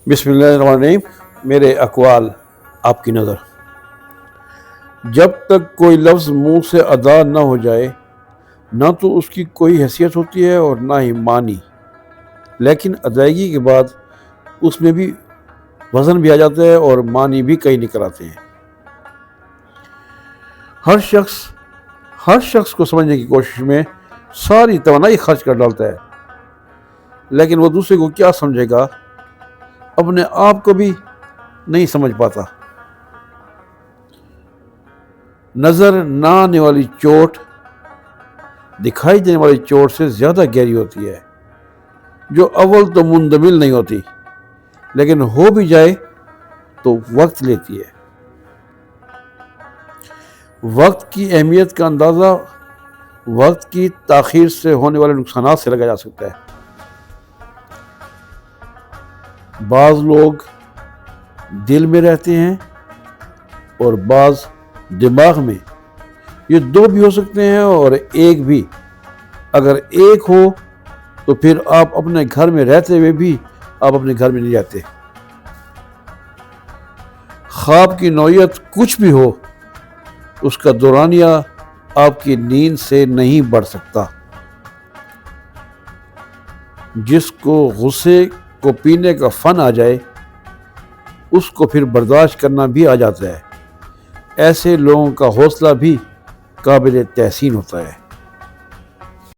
بسم اللہ الرحمن الرحیم۔ میرے اقوال آپ کی نظر۔ جب تک کوئی لفظ منہ سے ادا نہ ہو جائے نہ تو اس کی کوئی حیثیت ہوتی ہے اور نہ ہی معنی، لیکن ادائیگی کے بعد اس میں بھی وزن بھی آ جاتا ہے اور معنی بھی کئی نکل آتے ہیں۔ ہر شخص کو سمجھنے کی کوشش میں ساری توانائی خرچ کر ڈالتا ہے، لیکن وہ دوسرے کو کیا سمجھے گا اپنے آپ کو بھی نہیں سمجھ پاتا۔ نظر نہ آنے والی چوٹ دکھائی دینے والی چوٹ سے زیادہ گہری ہوتی ہے، جو اول تو مندمل نہیں ہوتی لیکن ہو بھی جائے تو وقت لیتی ہے۔ وقت کی اہمیت کا اندازہ وقت کی تاخیر سے ہونے والے نقصانات سے لگایا جا سکتا ہے۔ بعض لوگ دل میں رہتے ہیں اور بعض دماغ میں، یہ دو بھی ہو سکتے ہیں اور ایک بھی۔ اگر ایک ہو تو پھر آپ اپنے گھر میں رہتے ہوئے بھی آپ اپنے گھر میں نہیں رہتے۔ خواب کی نوعیت کچھ بھی ہو، اس کا دورانیہ آپ کی نیند سے نہیں بڑھ سکتا۔ جس کو غصے کو پینے کا فن آ جائے اس کو پھر برداشت کرنا بھی آ جاتا ہے۔ ایسے لوگوں کا حوصلہ بھی قابل تحسین ہوتا ہے۔